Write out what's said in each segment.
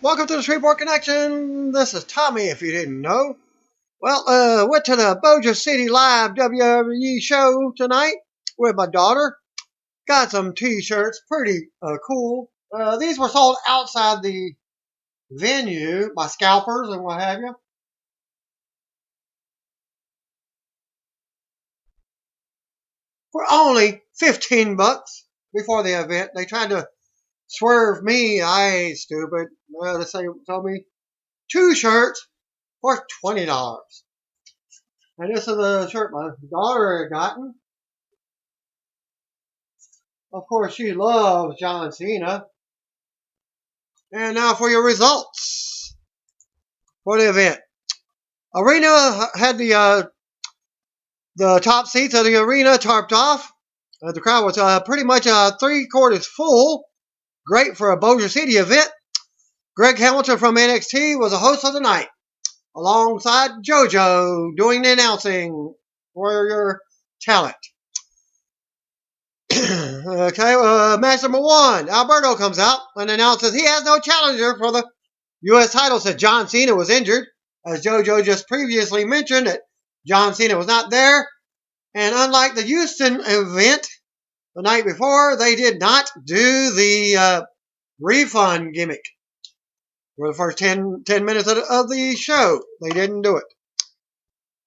Welcome to the Shreveport Connection. This is Tommy, if you didn't know. Well, went to the Bossier City Live WWE show tonight with my daughter. Got some t-shirts, pretty cool. These were sold outside the venue by scalpers and what have you. For only $15 before the event. They tried to swerve me. I ain't stupid. Well, they told me 2 shirts for $20. And this is the shirt my daughter had gotten. Of course, she loves John Cena. And now for your results for the event. Arena had the top seats of the arena tarped off. The crowd was pretty much 3/4 full. Great for a Bossier City event. Greg Hamilton from NXT was the host of the night, alongside JoJo doing the announcing for your talent. Okay, match number 1. Alberto comes out and announces he has no challenger for the U.S. title since John Cena was injured. As JoJo just previously mentioned, that John Cena was not there. And unlike the Houston event the night before, they did not do the refund gimmick for the first 10 minutes of the show. They didn't do it.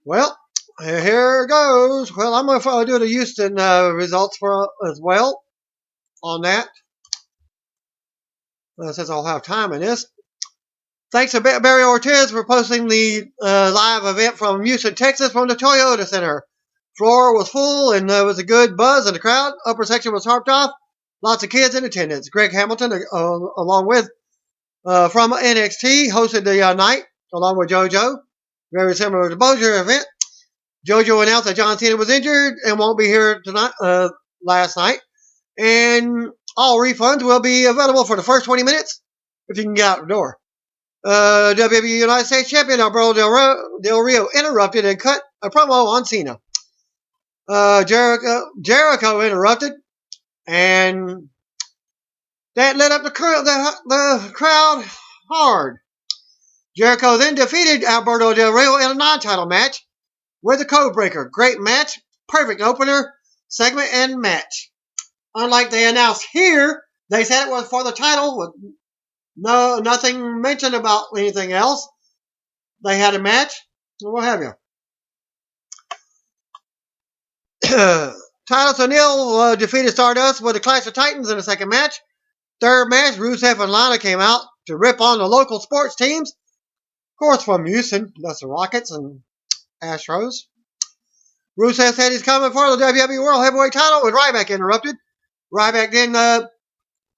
Well, here goes. Well, I'm going to do the Houston results as well on that. Since I'll have time in this. Thanks to Barry Ortiz for posting the live event from Houston, Texas from the Toyota Center. Floor was full and there was a good buzz in the crowd. Upper section was tarped off. Lots of kids in attendance. Greg Hamilton, along with from NXT, hosted the night along with JoJo. Very similar to the Bossier event. JoJo announced that John Cena was injured and won't be here tonight. Last night. And all refunds will be available for the first 20 minutes if you can get out the door. WWE United States Champion Alberto Del Rio interrupted and cut a promo on Cena. Jericho interrupted, and that lit up the crowd hard. Jericho then defeated Alberto Del Rio in a non-title match with the Codebreaker. Great match, perfect opener, segment, and match. Unlike they announced here, they said it was for the title with nothing mentioned about anything else. They had a match, and what have you. Titus O'Neil defeated Stardust with a Clash of Titans in the second match. Third match, Rusev and Lana came out to rip on the local sports teams. Of course, from Houston, that's the Rockets and Astros. Rusev said he's coming for the WWE World Heavyweight title with Ryback interrupted. Ryback then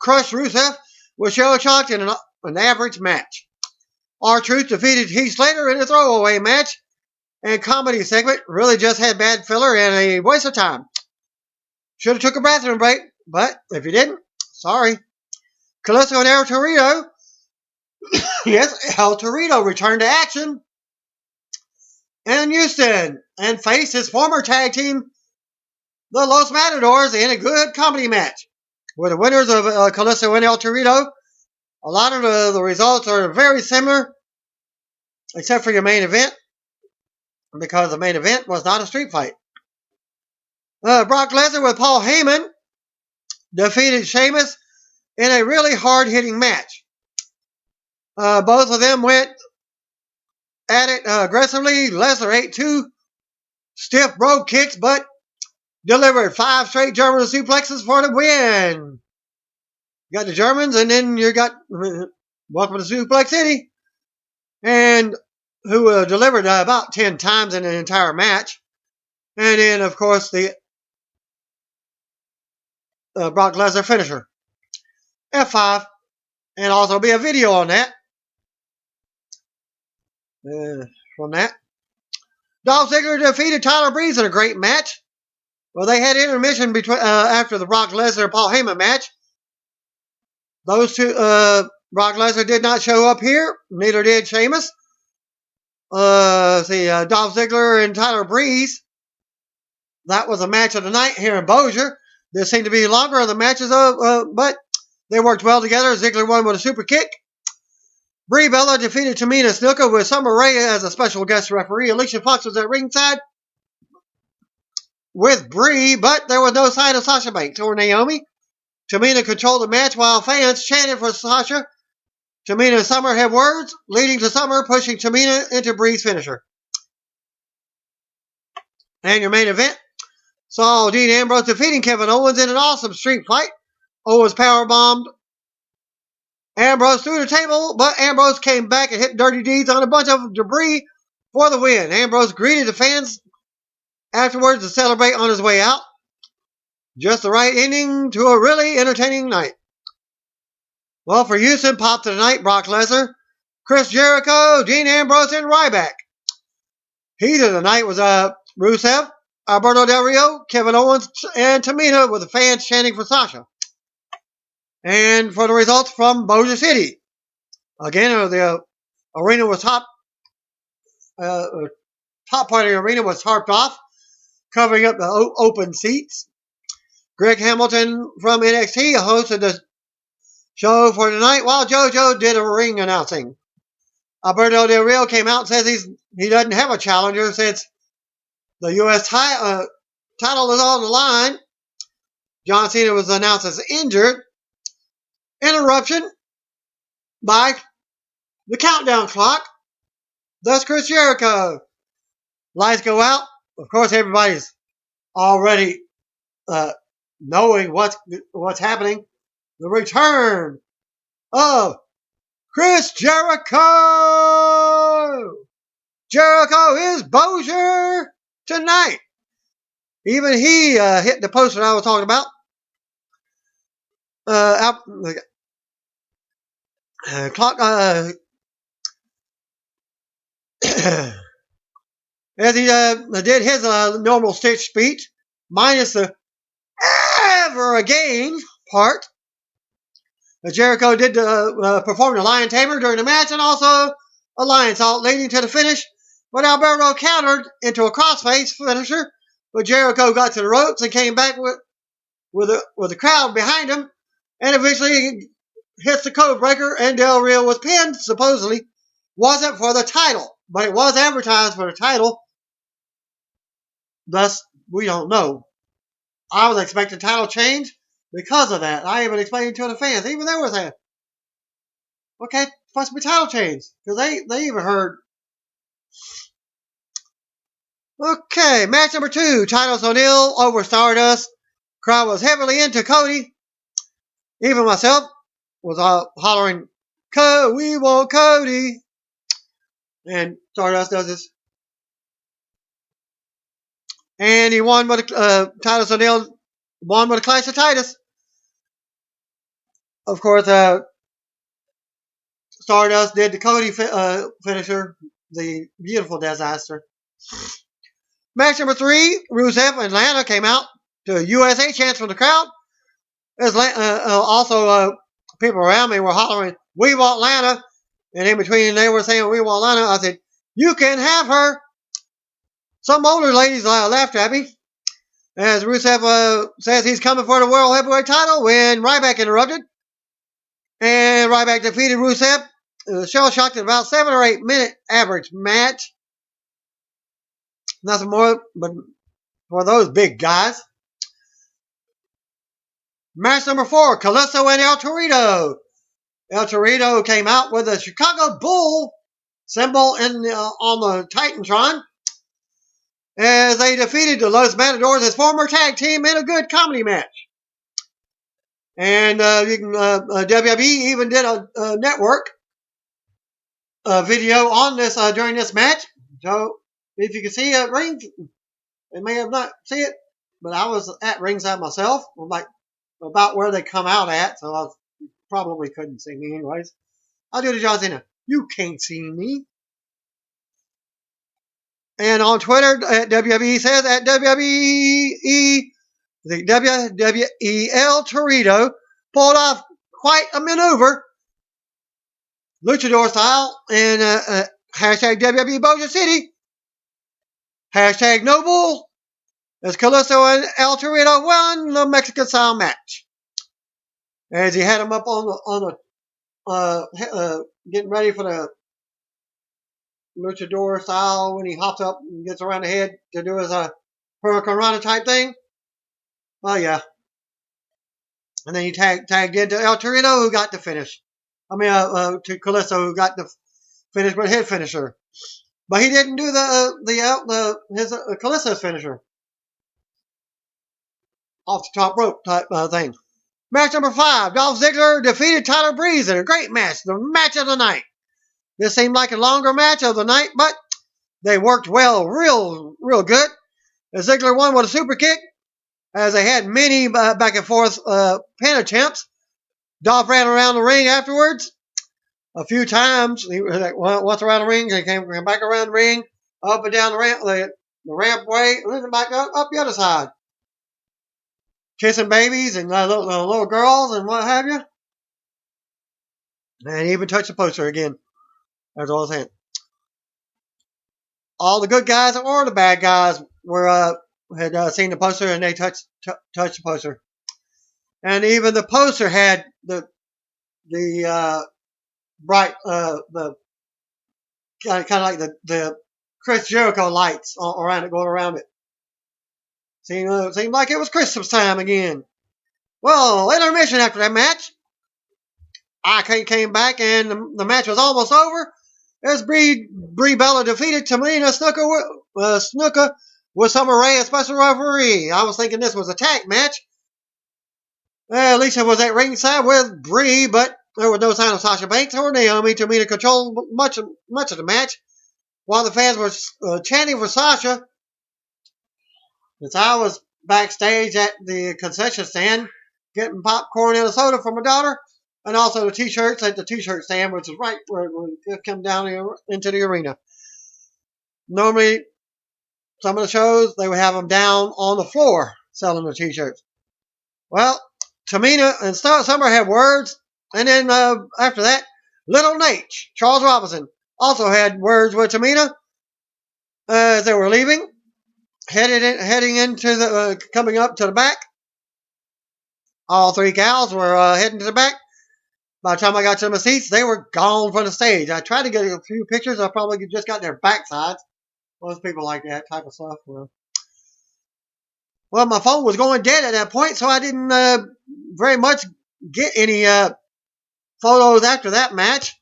crushed Rusev with shell-shocked in an average match. R-Truth defeated Heath Slater in a throwaway match. And comedy segment really just had bad filler and a waste of time. Should have took a bathroom break, but if you didn't, sorry. Kalisto and El Torito, yes, El Torito returned to action in Houston and faced his former tag team, the Los Matadors, in a good comedy match. With the winners of Kalisto and El Torito, a lot of the results are very similar, except for your main event, because the main event was not a street fight. Brock Lesnar with Paul Heyman defeated Sheamus in a really hard-hitting match. Both of them went at it aggressively. Lesnar ate 2 stiff brogue kicks, but delivered 5 straight German suplexes for the win. You got the Germans, and then you got welcome to Suplex City, and who delivered about 10 times in an entire match. And then, of course, the Brock Lesnar finisher. F5. And also be a video on that. From that. Dolph Ziggler defeated Tyler Breeze in a great match. Well, they had intermission between after the Brock Lesnar Paul Heyman match. Those two, Brock Lesnar did not show up here. Neither did Sheamus. Dolph Ziggler and Tyler Breeze. That was a match of the night here in Bossier. There seemed to be longer of the matches, but they worked well together. Ziggler won with a super kick. Brie Bella defeated Tamina Snuka with Summer Rae as a special guest referee. Alicia Fox was at ringside with Brie, but there was no sign of Sasha Banks or Naomi. Tamina controlled the match while fans chanted for Sasha. Tamina and Summer had words, leading to Summer pushing Tamina into Brie's finisher. And your main event saw Dean Ambrose defeating Kevin Owens in an awesome street fight. Owens powerbombed Ambrose through the table, but Ambrose came back and hit dirty deeds on a bunch of debris for the win. Ambrose greeted the fans afterwards to celebrate on his way out. Just the right ending to a really entertaining night. Well, for Houston, pop to the night, Brock Lesnar, Chris Jericho, Dean Ambrose, and Ryback. Heat of the night was Rusev, Alberto Del Rio, Kevin Owens, and Tamina, with the fans chanting for Sasha. And for the results from Bossier City. Again, the arena was top part of the arena was tarped off, covering up the open seats. Greg Hamilton from NXT hosted the show for the night, while JoJo did a ring announcing. Alberto Del Rio came out and says he doesn't have a challenger since the U.S. title is on the line. John Cena was announced as injured. Interruption by the countdown clock. Thus Chris Jericho. Lights go out. Of course, everybody's already knowing what's happening. The return of Chris Jericho. Jericho is Bossier tonight. Even he hit the poster I was talking about. As he did his normal stage speech, minus the ever again part. Jericho did perform the Lion Tamer during the match and also a Lion Salt leading to the finish, but Alberto countered into a crossface finisher, but Jericho got to the ropes and came back with the crowd behind him, and eventually hits the code breaker, and Del Rio was pinned, supposedly. Wasn't for the title, but it was advertised for the title. Thus, we don't know. I was expecting title change because of that. I even explained to the fans. Even they were saying, okay, it's supposed to be title change. Because they even heard. Okay, match number 2. Titus O'Neil over Stardust. Crowd was heavily into Cody. Even myself was hollering, we want Cody. And Stardust does this. And he won with Titus O'Neil won with a Clash of Titus. Of course, Stardust did the Cody finisher, the beautiful disaster. Match number 3, Rusev and Lana came out to USA chants from the crowd. As also, people around me were hollering, we want Lana. And in between, they were saying, we want Lana. I said, you can have her. Some older ladies laughed at me. As Rusev says he's coming for the World Heavyweight title when Ryback interrupted. And Ryback defeated Rusev. Shell-shocked in about 7 or 8 minute average match. Nothing more but for those big guys. Match number 4, Kalisto and El Torito. El Torito came out with a Chicago Bull symbol on the Titantron as they defeated the Los Matadors, his former tag team, in a good comedy match. And WWE even did a network video on this during this match. So if you can see it, rings, they may have not seen it, but I was at ringside myself, like about where they come out at, so I probably couldn't see me anyways. I'll do the John Cena. You can't see me. And on Twitter, at WWE says, at WWE, the WWE El Torito pulled off quite a maneuver, luchador style, and hashtag WWE Bossier City, hashtag No Bull, as Kalisto and El Torito won the Mexican style match. As he had him up on getting ready for the luchador style when he hops up and gets around the head to do his Hurricane Rana type thing. Oh yeah. And then he tagged into El Torito, who got the finish. I mean, to Kalisto, who got the finish with head finisher. But he didn't do his Kalisto's finisher off the top rope type thing. Match number 5, Dolph Ziggler defeated Tyler Breeze in a great match, the match of the night. This seemed like a longer match of the night, but they worked well, real good. Ziggler won with a super kick, as they had many back and forth pin attempts. Dolph ran around the ring afterwards a few times. He was like, once around the ring, he came back around the ring, up and down the ramp way, and then back up the other side. Kissing babies and little girls and what have you. And he even touched the poster again. That's all I was saying. All the good guys or the bad guys had seen the poster and they touched the poster. And even the poster had the bright the kind of like the Chris Jericho lights around it, going around it. Seemed like it was Christmas time again. Well, intermission after that match. I came back and the match was almost over as Brie Bella defeated Tamina Snuka with Summer Rae as special referee. I was thinking this was a tag match. Alicia was at ringside with Brie, but there was no sign of Sasha Banks or Naomi. Tamina controlled much of the match, while the fans were chanting for Sasha. Since I was backstage at the concession stand getting popcorn and a soda for my daughter, and also the t-shirts at the t-shirt stand, which is right where it come down into the arena. Normally, some of the shows, they would have them down on the floor selling the t-shirts. Well, Tamina and Summer had words, and then after that, Little Nate, Charles Robinson, also had words with Tamina as they were leaving. Heading into the coming up to the back. All 3 gals were heading to the back. By the time I got to my seats, they were gone from the stage. I tried to get a few pictures. I probably just got their backsides. Most people like that type of stuff. Well, my phone was going dead at that point, so I didn't very much get any photos after that match.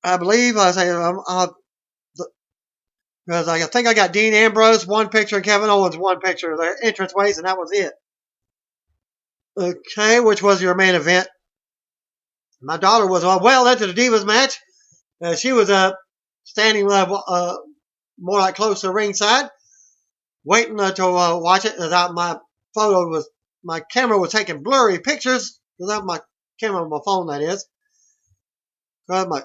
I believe because I think I got Dean Ambrose 1 picture and Kevin Owens 1 picture of their entranceways, and that was it. Okay, which was your main event? My daughter was well into the Divas match. She was standing more like close to ringside, waiting to watch it. My camera was taking blurry pictures without my camera on my phone. That is, my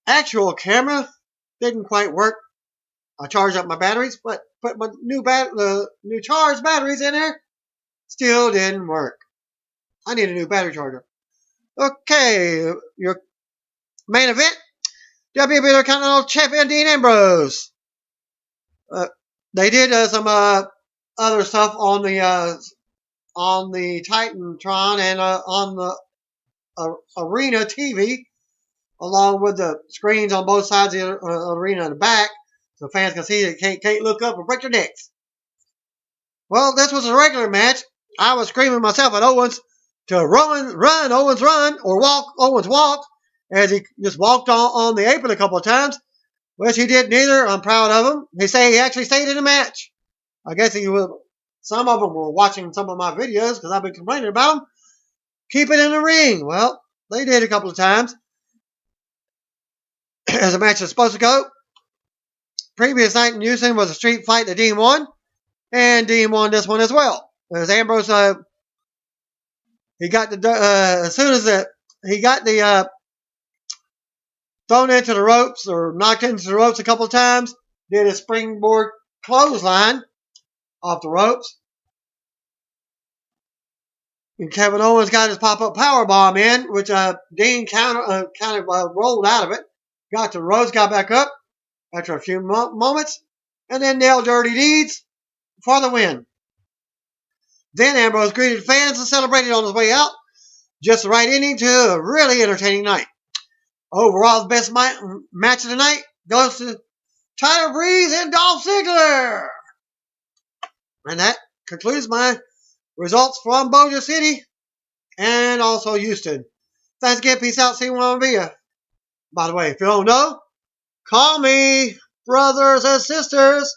actual camera didn't quite work. I charged up my batteries, but put my new charged batteries in there. Still didn't work. I need a new battery charger. Okay, your main event, WWE Intercontinental Champion Dean Ambrose. They did some other stuff on the Titantron and on the arena TV, along with the screens on both sides of the arena in the back, so fans can see it. Can't look up and break their necks. Well, this was a regular match. I was screaming myself at Owens to run, Owens run, or walk, Owens walk, as he just walked on the apron a couple of times, which he did neither. I'm proud of him. He actually stayed in the match. I guess some of them were watching some of my videos because I've been complaining about them. Keep it in the ring. Well, they did a couple of times. As the match is supposed to go. Previous night in Houston was a street fight that Dean won, and Dean won this one as well. As Ambrose, he got as soon as he got thrown into the ropes or knocked into the ropes a couple of times, did a springboard clothesline off the ropes. And Kevin Owens got his pop-up powerbomb in, which Dean kind of rolled out of it. Got to the ropes, got back up after a few moments, and then nailed Dirty Deeds for the win. Then Ambrose greeted fans and celebrated on his way out. Just the right ending to a really entertaining night. Overall, the best match of the night goes to Tyler Breeze and Dolph Ziggler. And that concludes my results from Bossier City and also Houston. Thanks again. Peace out. See you when I'll be ya. By the way, if you don't know, call me brothers and sisters.